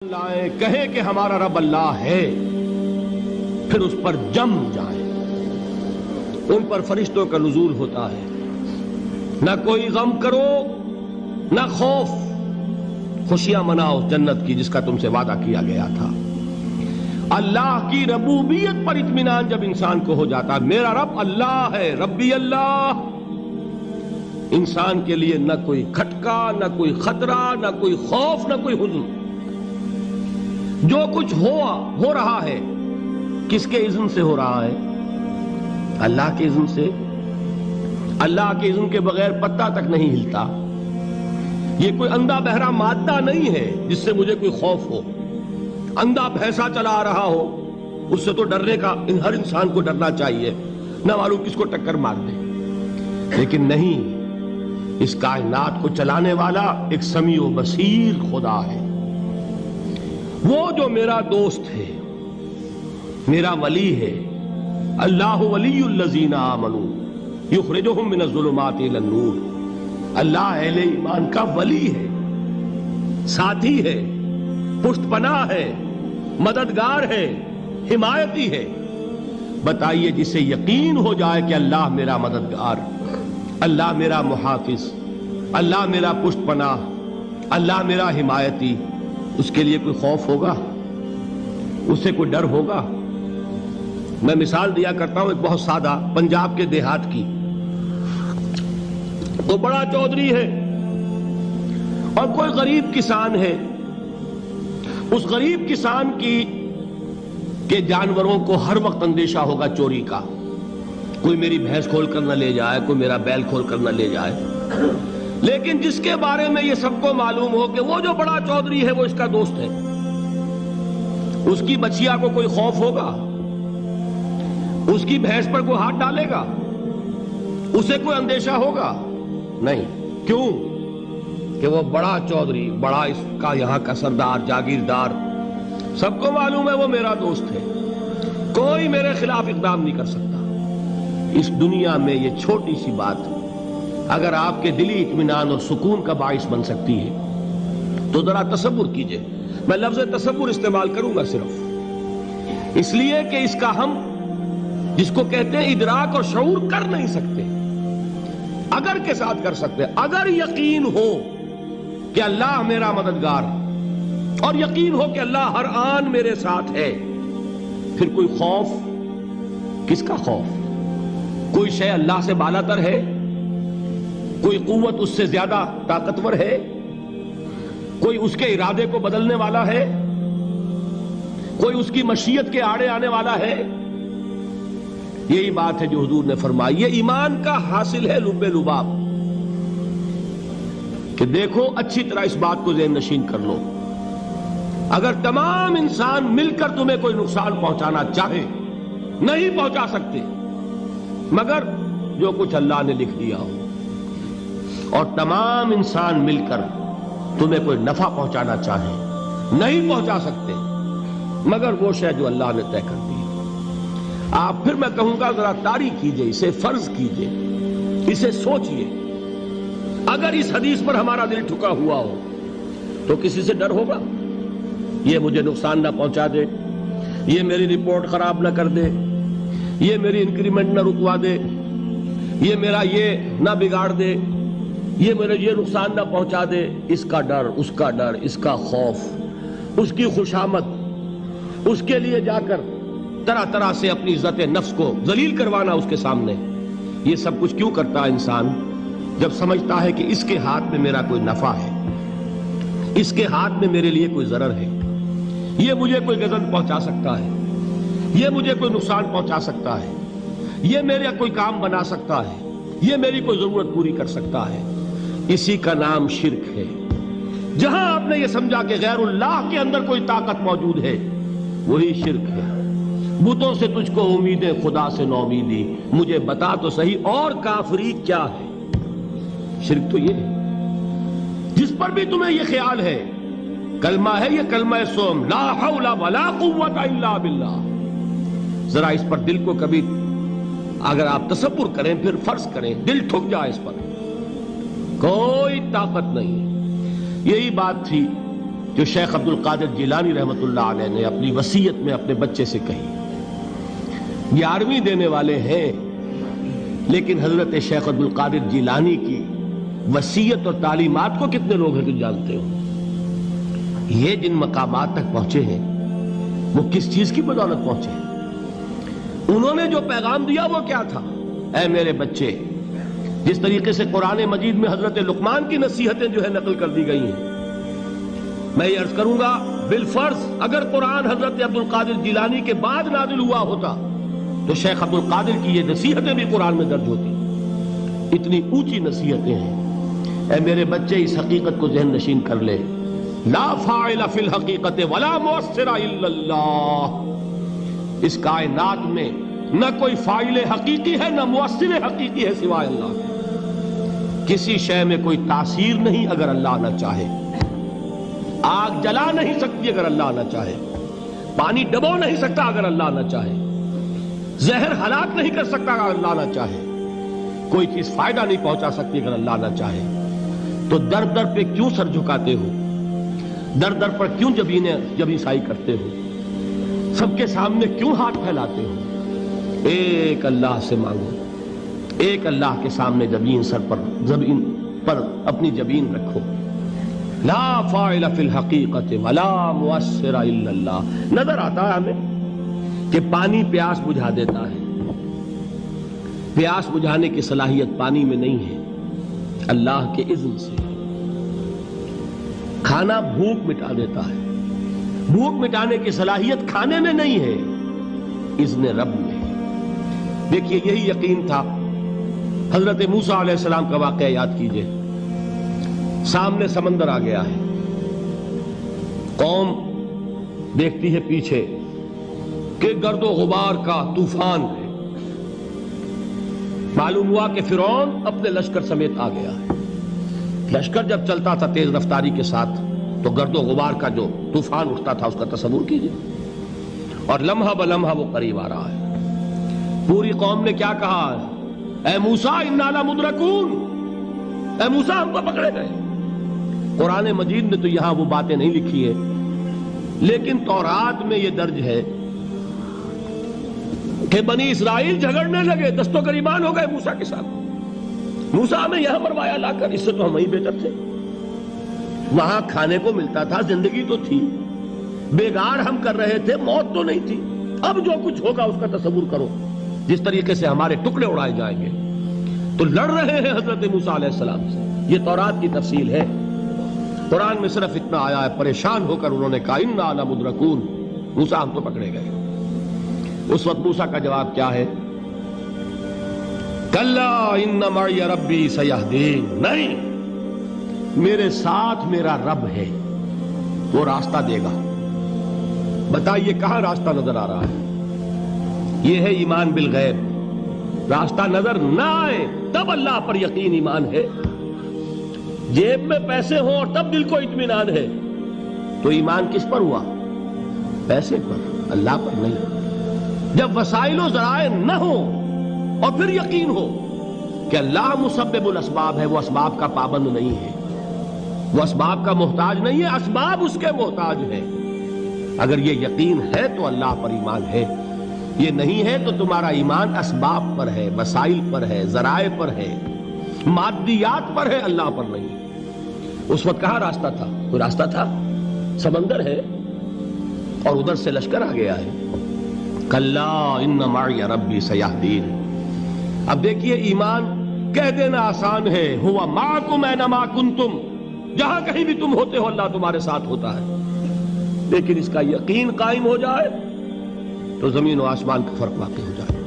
لائیں کہیں کہ ہمارا رب اللہ ہے، پھر اس پر جم جائیں۔ ان پر فرشتوں کا نزول ہوتا ہے، نہ کوئی غم کرو نہ خوف، خوشیاں مناؤ جنت کی جس کا تم سے وعدہ کیا گیا تھا۔ اللہ کی ربوبیت پر اطمینان جب انسان کو ہو جاتا ہے، میرا رب اللہ ہے، ربی اللہ، انسان کے لیے نہ کوئی کھٹکا، نہ کوئی خطرہ، نہ کوئی خوف، نہ کوئی حزن۔ جو کچھ ہو رہا ہے کس کے اذن سے ہو رہا ہے؟ اللہ کے اذن سے۔ اللہ کے اذن کے بغیر پتہ تک نہیں ہلتا۔ یہ کوئی اندھا بہرا مادہ نہیں ہے جس سے مجھے کوئی خوف ہو۔ اندھا بھینسا چلا آ رہا ہو اس سے تو ڈرنے کا ہر انسان کو ڈرنا چاہیے، نہ معلوم کس کو ٹکر مار دے۔ لیکن نہیں، اس کائنات کو چلانے والا ایک سمیع و بصیر خدا ہے، وہ جو میرا دوست ہے، میرا ولی ہے۔ اللہ ولی الذین آمنوا یخرجہم من الظلمات الی النور۔ اللہ اہل ایمان کا ولی ہے، ساتھی ہے، پشت پناہ ہے، مددگار ہے، حمایتی ہے۔ بتائیے جسے یقین ہو جائے کہ اللہ میرا مددگار، اللہ میرا محافظ، اللہ میرا پشت پناہ، اللہ میرا حمایتی، اس کے لیے کوئی خوف ہوگا؟ اس سے کوئی ڈر ہوگا؟ میں مثال دیا کرتا ہوں ایک بہت سادہ، پنجاب کے دیہات کی۔ وہ بڑا چودھری ہے اور کوئی غریب کسان ہے۔ اس غریب کسان کے جانوروں کو ہر وقت اندیشہ ہوگا چوری کا، کوئی میری بھینس کھول کر نہ لے جائے، کوئی میرا بیل کھول کر نہ لے جائے۔ لیکن جس کے بارے میں یہ سب کو معلوم ہو کہ وہ جو بڑا چودھری ہے وہ اس کا دوست ہے، اس کی بچیا کو کوئی خوف ہوگا؟ اس کی بھینس پر کوئی ہاتھ ڈالے گا؟ اسے کوئی اندیشہ ہوگا؟ نہیں۔ کیوں؟ کہ وہ بڑا چودھری، بڑا اس کا یہاں کا سردار، جاگیردار، سب کو معلوم ہے وہ میرا دوست ہے، کوئی میرے خلاف اقدام نہیں کر سکتا۔ اس دنیا میں یہ چھوٹی سی بات اگر آپ کے دلی اطمینان اور سکون کا باعث بن سکتی ہے تو ذرا تصور کیجئے۔ میں لفظ تصور استعمال کروں گا صرف اس لیے کہ اس کا ہم جس کو کہتے ہیں ادراک اور شعور کر نہیں سکتے، اگر کے ساتھ کر سکتے۔ اگر یقین ہو کہ اللہ میرا مددگار اور یقین ہو کہ اللہ ہر آن میرے ساتھ ہے، پھر کوئی خوف؟ کس کا خوف؟ کوئی شے اللہ سے بالا تر ہے؟ کوئی قوت اس سے زیادہ طاقتور ہے؟ کوئی اس کے ارادے کو بدلنے والا ہے؟ کوئی اس کی مشیت کے آڑے آنے والا ہے؟ یہی بات ہے جو حضور نے فرمائی۔ یہ ایمان کا حاصل ہے لب لباب، کہ دیکھو اچھی طرح اس بات کو ذہن نشین کر لو، اگر تمام انسان مل کر تمہیں کوئی نقصان پہنچانا چاہے نہیں پہنچا سکتے، مگر جو کچھ اللہ نے لکھ دیا ہو، اور تمام انسان مل کر تمہیں کوئی نفع پہنچانا چاہے نہیں پہنچا سکتے، مگر وہ شے جو اللہ نے طے کر دی۔ آپ پھر میں کہوں گا ذرا طاری کیجئے، اسے فرض کیجئے، اسے سوچئے۔ اگر اس حدیث پر ہمارا دل ٹھکا ہوا ہو تو کسی سے ڈر ہوگا؟ یہ مجھے نقصان نہ پہنچا دے، یہ میری رپورٹ خراب نہ کر دے، یہ میری انکریمنٹ نہ رکوا دے، یہ میرا یہ نہ بگاڑ دے، یہ میرے یہ نقصان نہ پہنچا دے۔ اس کا ڈر، اس کا ڈر، اس کا خوف، اس کی خوشامد، اس کے لیے جا کر طرح طرح سے اپنی عزت نفس کو ذلیل کروانا اس کے سامنے، یہ سب کچھ کیوں کرتا ہے انسان؟ جب سمجھتا ہے کہ اس کے ہاتھ میں میرا کوئی نفع ہے، اس کے ہاتھ میں میرے لیے کوئی ضرر ہے، یہ مجھے کوئی غضب پہنچا سکتا ہے، یہ مجھے کوئی نقصان پہنچا سکتا ہے، یہ میرا کوئی کام بنا سکتا ہے، یہ میری کوئی ضرورت پوری کر سکتا ہے، اسی کا نام شرک ہے۔ جہاں آپ نے یہ سمجھا کہ غیر اللہ کے اندر کوئی طاقت موجود ہے، وہی شرک ہے۔ بتوں سے تجھ کو امیدیں، خدا سے نومیدی، مجھے بتا تو صحیح اور کافری کیا ہے؟ شرک تو یہ ہے۔ جس پر بھی تمہیں یہ خیال ہے، کلمہ ہے یہ کلمہ سوم، لا حول ولا قوت الا باللہ، ذرا اس پر دل کو کبھی اگر آپ تصور کریں، پھر فرض کریں، دل ٹھک جائے اس پر، کوئی طاقت نہیں۔ یہی بات تھی جو شیخ عبد القادر جیلانی رحمۃ اللہ علیہ نے اپنی وصیت میں اپنے بچے سے کہی. 11ویں دینے والے ہیں، لیکن حضرت شیخ عبد القادر جیلانی کی وصیت اور تعلیمات کو کتنے لوگ ہیں تم جانتے ہو؟ یہ جن مقامات تک پہنچے ہیں وہ کس چیز کی بدولت پہنچے ہیں؟ انہوں نے جو پیغام دیا وہ کیا تھا؟ اے میرے بچے، جس طریقے سے قرآن مجید میں حضرت لقمان کی نصیحتیں جو ہے نقل کر دی گئی ہیں، میں یہ عرض کروں گا بالفرض اگر قرآن حضرت عبد القادر جیلانی کے بعد نازل ہوا ہوتا تو شیخ عبد القادر کی یہ نصیحتیں بھی قرآن میں درج ہوتی. اتنی اونچی نصیحتیں ہیں. اے میرے بچے، اس حقیقت کو ذہن نشین کر لے، لا فاعل فی الحقیقت ولا مؤثر الا اللہ. اس کائنات میں نہ کوئی فاعل حقیقی ہے نہ مؤثر حقیقی ہے سوائے اللہ. کسی شے میں کوئی تاثیر نہیں اگر اللہ نہ چاہے. آگ جلا نہیں سکتی اگر اللہ نہ چاہے. پانی ڈبو نہیں سکتا اگر اللہ نہ چاہے. زہر ہلاک نہیں کر سکتا اگر اللہ نہ چاہے. کوئی چیز فائدہ نہیں پہنچا سکتی اگر اللہ نہ چاہے. تو در در پہ کیوں سر جھکاتے ہو؟ در در پر کیوں جبیں سائی کرتے ہو؟ سب کے سامنے کیوں ہاتھ پھیلاتے ہو؟ ایک اللہ سے مانگو. ایک اللہ کے سامنے زمین پر اپنی جبین رکھو. لا فاعل فی الحقیقت ولا مؤثر الا اللہ. نظر آتا ہے ہمیں کہ پانی پیاس بجھا دیتا ہے. پیاس بجھانے کی صلاحیت پانی میں نہیں ہے، اللہ کے اذن سے. کھانا بھوک مٹا دیتا ہے. بھوک مٹانے کی صلاحیت کھانے میں نہیں ہے، اذن رب میں. دیکھیے یہی یقین تھا. حضرت موسیٰ علیہ السلام کا واقعہ یاد کیجئے. سامنے سمندر آ گیا ہے. قوم دیکھتی ہے پیچھے کہ گرد و غبار کا طوفان ہے. معلوم ہوا کہ فرعون اپنے لشکر سمیت آ گیا ہے. لشکر جب چلتا تھا تیز رفتاری کے ساتھ تو گرد و غبار کا جو طوفان اٹھتا تھا اس کا تصور کیجئے. اور لمحہ بلمحہ وہ قریب آ رہا ہے. پوری قوم نے کیا کہا؟ اے موسیٰ انا لمدرکون. اے موسیٰ ہم کو پکڑے گئے. قرآن مجید نے تو یہاں وہ باتیں نہیں لکھی ہے، لیکن تورات میں یہ درج ہے کہ بنی اسرائیل جھگڑنے لگے، دست و گریبان ہو گئے موسیٰ کے ساتھ. موسیٰ ہمیں یہاں مروایا لا کر، اس سے تو ہم ہی بہتر تھے. وہاں کھانے کو ملتا تھا، زندگی تو تھی. بیگار ہم کر رہے تھے، موت تو نہیں تھی. اب جو کچھ ہوگا اس کا تصور کرو، جس طریقے سے ہمارے ٹکڑے اڑائے جائیں گے. تو لڑ رہے ہیں حضرت موسیٰ علیہ السلام سے. یہ تورات کی تفصیل ہے. قرآن میں صرف اتنا آیا ہے، پریشان ہو کر انہوں نے کہا انا لمدرکون. موسیٰ ہم تو پکڑے گئے. اس وقت موسیٰ کا جواب کیا ہے؟ کلا ان معی ربی سیہدین. نہیں، میرے ساتھ میرا رب ہے، وہ راستہ دے گا. بتائیے کہاں راستہ نظر آ رہا ہے؟ یہ ہے ایمان بالغیب. راستہ نظر نہ آئے تب اللہ پر یقین ایمان ہے. جیب میں پیسے ہوں اور تب دل کو اطمینان ہے تو ایمان کس پر ہوا؟ پیسے پر، اللہ پر نہیں. جب وسائل و ذرائع نہ ہوں اور پھر یقین ہو کہ اللہ مسبب الاسباب ہے، وہ اسباب کا پابند نہیں ہے، وہ اسباب کا محتاج نہیں ہے، اسباب اس کے محتاج ہے. اگر یہ یقین ہے تو اللہ پر ایمان ہے. یہ نہیں ہے تو تمہارا ایمان اسباب پر ہے، وسائل پر ہے، ذرائع پر ہے، مادیات پر ہے، اللہ پر نہیں. اس وقت کہاں راستہ تھا؟ کوئی راستہ تھا؟ سمندر ہے اور ادھر سے لشکر آ گیا ہے. کلا ان معی ربی سیہدین. اب دیکھیے ایمان کہہ دینا آسان ہے، ہوا معکم اینما کنتم. جہاں کہیں بھی تم ہوتے ہو اللہ تمہارے ساتھ ہوتا ہے. لیکن اس کا یقین قائم ہو جائے تو زمین و آسمان کا فرق واقع ہو جائے.